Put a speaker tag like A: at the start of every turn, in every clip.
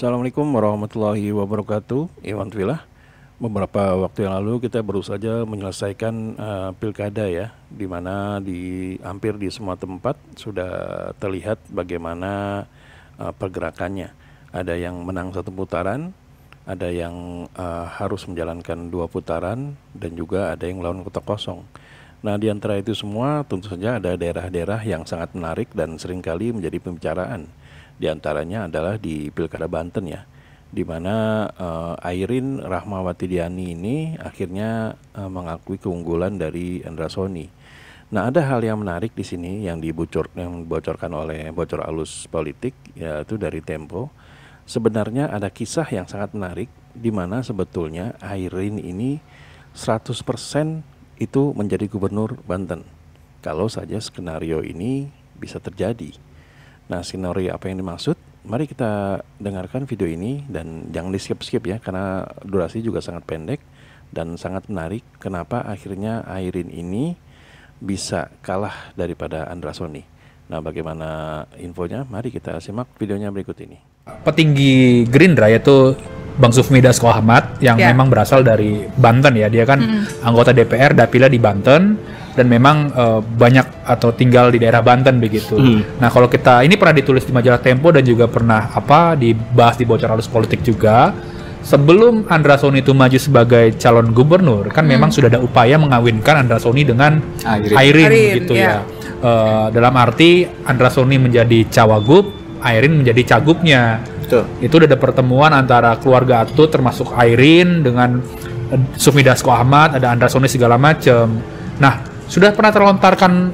A: Assalamualaikum warahmatullahi wabarakatuh. Iwan Filah. Beberapa waktu yang lalu kita baru saja menyelesaikan pilkada ya, di mana hampir di semua tempat sudah terlihat bagaimana pergerakannya. Ada yang menang satu putaran, ada yang harus menjalankan 2 putaran, dan juga ada yang melawan kota kosong. Nah, di antara itu semua tentu saja ada daerah-daerah yang sangat menarik dan seringkali menjadi pembicaraan. Di antaranya adalah di Pilkada Banten ya, di mana Airin Rahmawati Diani ini akhirnya mengakui keunggulan dari Andra Soni. Nah, ada hal yang menarik di sini yang dibocorkan oleh bocor alus politik, yaitu dari Tempo. Sebenarnya ada kisah yang sangat menarik di mana sebetulnya Airin ini 100% itu menjadi gubernur Banten kalau saja skenario ini bisa terjadi. Nah, skenario apa yang dimaksud? Mari kita dengarkan video ini dan jangan di skip-skip ya, karena durasi juga sangat pendek dan sangat menarik. Kenapa akhirnya Airin ini bisa kalah daripada Andra Soni? Nah, bagaimana infonya? Mari kita simak videonya berikut ini.
B: Petinggi Gerindra yaitu Bang Sufmi Dasko Ahmad yang memang berasal dari Banten ya. Dia kan anggota DPR Dapila di Banten dan memang banyak atau tinggal di daerah Banten begitu. Nah, kalau ini pernah ditulis di majalah Tempo dan juga pernah dibahas di Bocor Alus Politik juga. Sebelum Andra Soni itu maju sebagai calon gubernur, kan memang sudah ada upaya mengawinkan Andra Soni dengan Airin gitu ya. Dalam arti Andra Soni menjadi cawagup, Airin menjadi cagupnya. Betul. Itu udah ada pertemuan antara keluarga Atut termasuk Airin dengan Sufmi Dasko Ahmad, ada Andra Soni segala macam. Nah, sudah pernah terlontarkan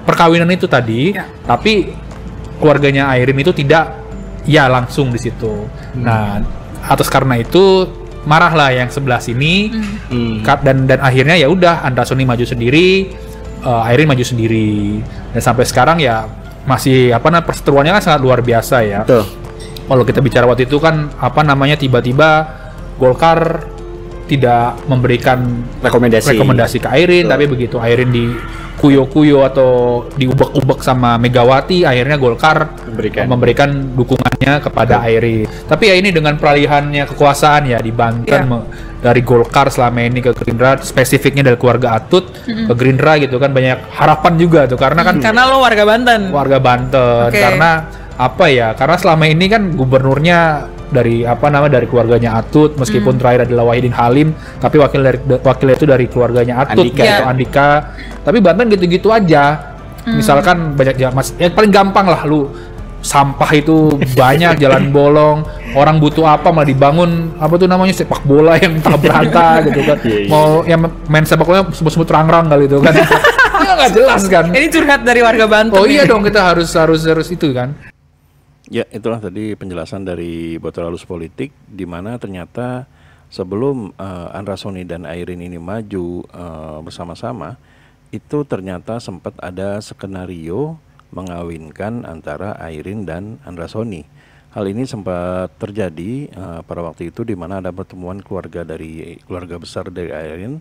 B: perkawinan itu tadi, tapi keluarganya Airin itu tidak langsung di situ. Nah, atas karena itu marahlah yang sebelah sini, dan akhirnya ya udah Andra Soni maju sendiri, Airin maju sendiri, dan sampai sekarang ya masih perseteruannya kan sangat luar biasa ya. Betul. Kalau kita bicara waktu itu kan tiba-tiba Golkar tidak memberikan rekomendasi ke Airin. Betul. Tapi begitu Airin dikuyo-kuyo atau diubek-ubek sama Megawati, akhirnya Golkar memberikan dukungannya kepada Airin. Tapi ya ini dengan peralihannya kekuasaan ya di Banten dari Golkar selama ini ke Gerindra, spesifiknya dari keluarga Atut ke Gerindra gitu kan, banyak harapan juga tuh karena
C: lo warga Banten.
B: Karena karena selama ini kan gubernurnya dari keluarganya Atut, meskipun terakhir adalah Wahidin Halim, tapi wakilnya itu dari keluarganya Atut Andika. Tapi Banten gitu-gitu aja. Misalkan banyak yang paling gampang lah, lu sampah itu banyak, jalan bolong, orang butuh apa malah dibangun sepak bola yang tak beranta gitu kan. Mau yang main sepak bola semut-semut rang-rang kali itu kan. Nggak jelas kan.
C: Ini curhat dari warga Banten.
B: Oh iya dong, kita harus itu kan.
A: Ya, itulah tadi penjelasan dari Bocor Alus Politik, di mana ternyata sebelum Andra Soni dan Airin ini maju bersama-sama, itu ternyata sempat ada skenario mengawinkan antara Airin dan Andra Soni. Hal ini sempat terjadi pada waktu itu, di mana ada pertemuan keluarga besar dari Airin,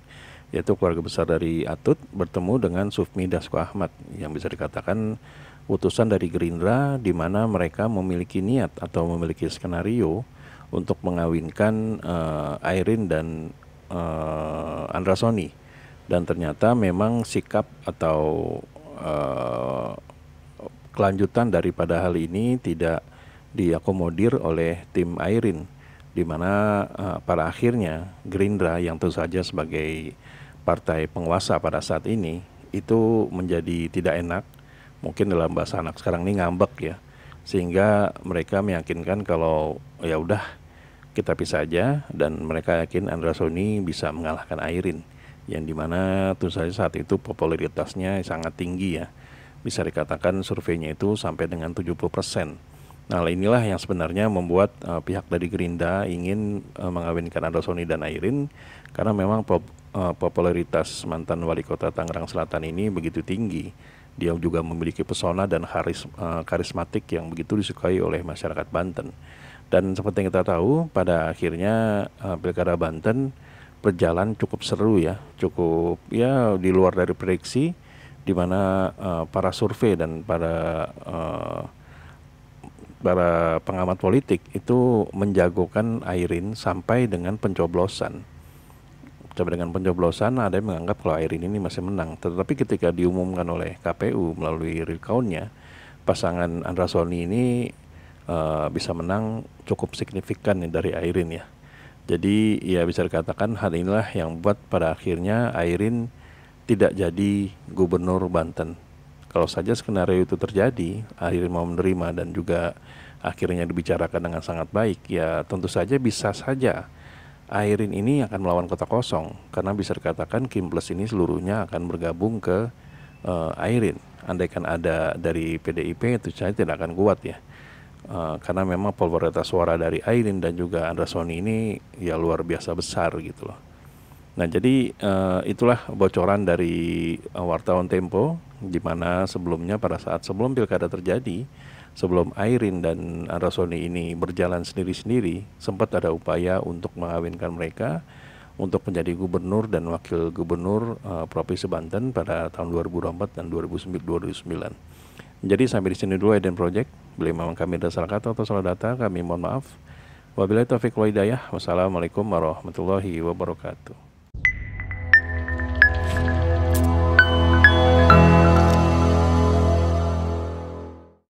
A: yaitu keluarga besar dari Atut bertemu dengan Sufmi Dasko Ahmad yang bisa dikatakan utusan dari Gerindra, di mana mereka memiliki niat atau memiliki skenario untuk mengawinkan Airin dan Andra Soni. Dan ternyata memang sikap atau kelanjutan daripada hal ini tidak diakomodir oleh tim Airin, di mana pada akhirnya Gerindra yang tentu saja sebagai partai penguasa pada saat ini itu menjadi tidak enak, mungkin dalam bahasa anak sekarang ini ngambek ya, sehingga mereka meyakinkan kalau ya udah kita pisah aja, dan mereka yakin Andra Soni bisa mengalahkan Airin, yang dimana tentu saja saat itu popularitasnya sangat tinggi ya, bisa dikatakan surveinya itu sampai dengan 70%. Nah, inilah yang sebenarnya membuat pihak dari Gerindra ingin mengawinkan Andra Soni dan Airin, karena memang popularitas mantan wali kota Tangerang Selatan ini begitu tinggi. Dia juga memiliki pesona dan karismatik yang begitu disukai oleh masyarakat Banten. Dan seperti yang kita tahu, pada akhirnya Pilkada Banten berjalan cukup seru ya, cukup ya di luar dari prediksi, di mana para survei dan para para pengamat politik itu menjagokan Airin sampai dengan pencoblosan. Sampai dengan pencoblosan ada yang menganggap kalau Airin ini masih menang. Tetapi ketika diumumkan oleh KPU melalui real count-nya, pasangan Andra Sony ini bisa menang cukup signifikan nih dari Airin ya. Jadi ya bisa dikatakan hal inilah yang buat pada akhirnya Airin tidak jadi gubernur Banten. Kalau saja skenario itu terjadi, Airin mau menerima dan juga akhirnya dibicarakan dengan sangat baik, ya tentu saja bisa saja Airin ini akan melawan kota kosong, karena bisa dikatakan Kim Plus ini seluruhnya akan bergabung ke Airin. Andaikan ada dari PDIP itu saya tidak akan kuat ya, karena memang popularitas suara dari Airin dan juga Andra Sony ini ya luar biasa besar gitu loh. Nah jadi itulah bocoran dari wartawan Tempo, di mana sebelumnya pada saat sebelum pilkada terjadi, sebelum Airin dan Andra Sony ini berjalan sendiri-sendiri, sempat ada upaya untuk mengawinkan mereka untuk menjadi gubernur dan wakil gubernur Provinsi Banten pada tahun 2024 dan 2009. Jadi sampai di sini dulu Eden Project. Bila memang kami ada salah kata atau salah data, kami mohon maaf. Wabillahi taufiq wal hidayah. Wassalamualaikum warahmatullahi wabarakatuh.